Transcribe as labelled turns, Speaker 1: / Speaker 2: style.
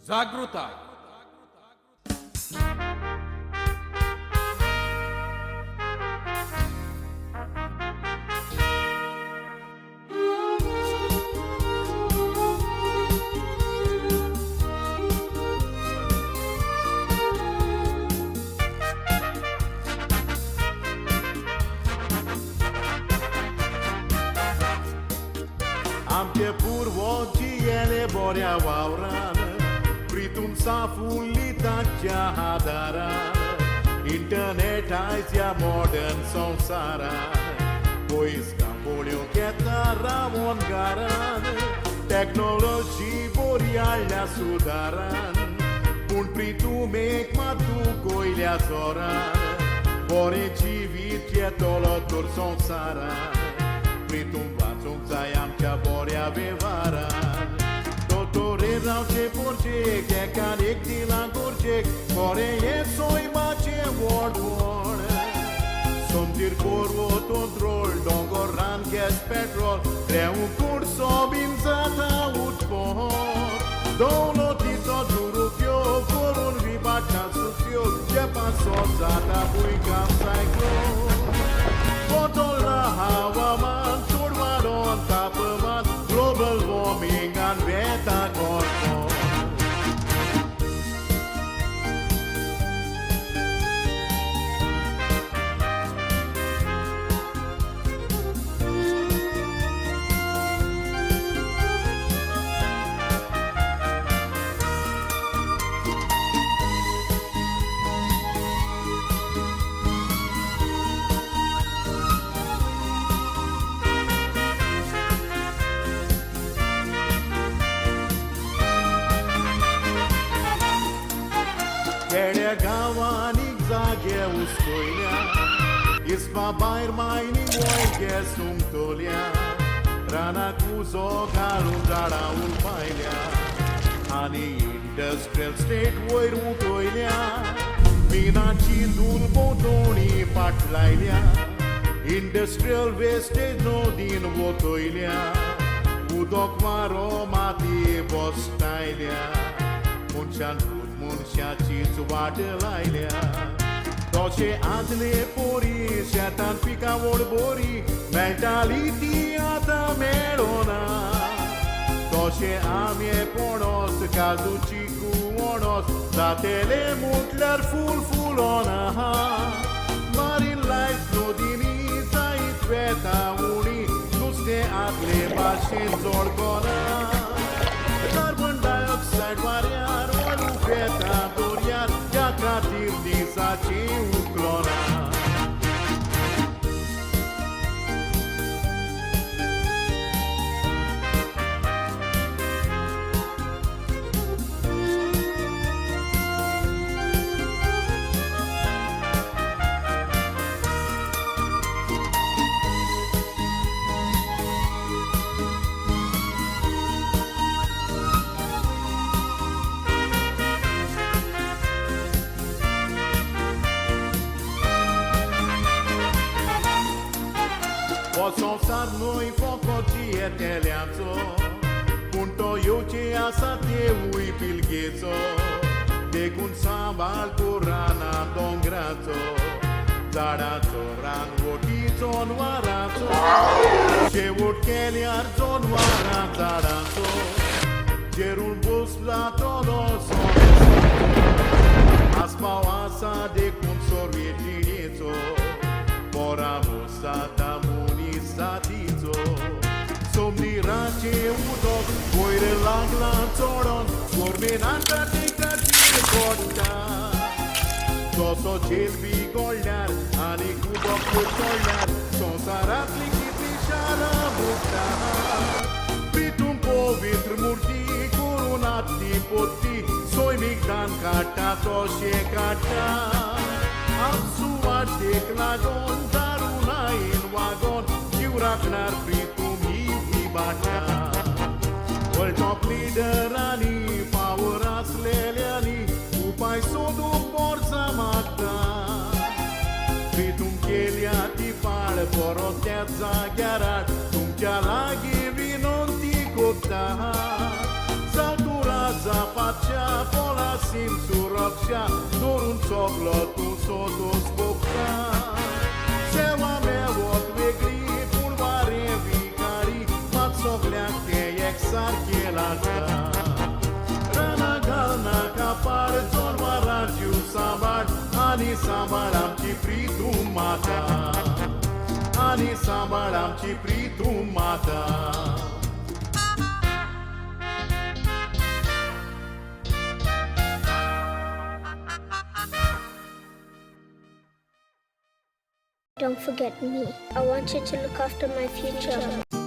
Speaker 1: ZAGRUTAI.
Speaker 2: आमचे पूर्वजी येले बऱ्या वावरान प्रितूम साफुल्ली ताच्या आदारान इंटरनेट आयज ह्या मॉडर्न संवसारान पयस कांपोळ्यो घेता रावोन घरान टॅक्नॉलॉजी बरी हाडल्या सुदारान पूण प्रितूमेक मातू कोयल्या जोरान बरें जिवीत येतलो तर संवसारान प्रितूम वाचूंक जाय आमच्या बऱ्या वेव्हारान दोतोरे रावचे पोरचेक एकान एक दिलां गोरचेक बरें हें सोयमाचें व्हड व्हड समजीर कोरवो तोंद्रोळ दोंगर रान गॅस पेट्रोल रेंव कुडसो बीन जाता उठपोर दौलतीचो दुरुपयोग करून विबाटांचो उपयोग जेपाचो जाता भुंयकाम सायक्लोन बदलला हवामान चड वाडोन तापमान ग्लोबल वॉर्मिंग आनी बेता कोरपो खेड्या गांवांनी जागे उसकोयल्या इसपा भायर मायनींग वॉयगे सुमतोल्या रानाक उजो घालून झाडां उलपायल्या आनी इंडस्ट्रियल स्टेट वयर उठोयल्या मिनाची धूल बोटोणी पाटलायल्या इंडस्ट्रियल वेस्टेज नदीन वतोयल्या उदक वारो माती बसतायल्या मनशान मनशाचीच वाट लायल्या तशे आदले पोरी शेतान पिकावळ बोरी मेळटाली ती आतां मेळोना तशे आंबे पणस काजू चिकू वणस जातेले म्हटल्यार फूल फुलोना मारीन लायफ नदीनी जायत वेता उणी नुस्तें आदले भाशेन जोडकोना कार्बन डायऑक्सायड वाऱ्यार वरूंक येता दर्यार त्या खातीर दिसाची उखलोना हो संवसार न्हय फकत जियेतेल्यांचो पूण तो येवचे आसा तेवूय पिलकेचो देखून सांबाळ तूं रानां दोंगराचो झाडांचो रानवटी जनवारांचो शेवट केल्यार जनवारां झाडांचो जेरून बसला तोलो आसपाव आसा देखून सोर्वेटिणेचो पोरामूस जाता मुनीसातीचो सोमनीराचें उदक वयर लागलां चोडोन गोरमेन अंटार्टिकाचेर पडटा जसो जेलबी गोळ्ळ्यार आनीक उदक चोडल्यार संवसारांतली कितली शारां बुडटा प्रितूम पवित्र मुर्ती करून आत्ती पोत्ती सोयमीक दान काडटा तोशें काडटा आमचो वाटेक लागोन दारून आयन वागोन जीव राखणार प्रितूम ही बाटा वर्ल्ड टॉप लिडरांनी पावर आसलेल्यांनी उपाय सोदूंक बोरसां मागता प्रितूम केल्या ती पाळ परत त्याच जाग्यार तुमच्या लागीं विनंती कोत्ता जावं तूं राजा पाच्या पॉलासीम सुरक्षा धरून चोगलो तूं सोदूस पोखता सेवा मेवत वेगळी पूण वारें विकारी मात सगल्यांक तें एकसारकें लागता रानां घाल नाका पाड जनवरां जीव सांबाळ आनी सांबाळ आमची प्रितूम माता आनी सांबाळ आमची प्रितूम माता
Speaker 1: Don't forget me. I want you to look after my future.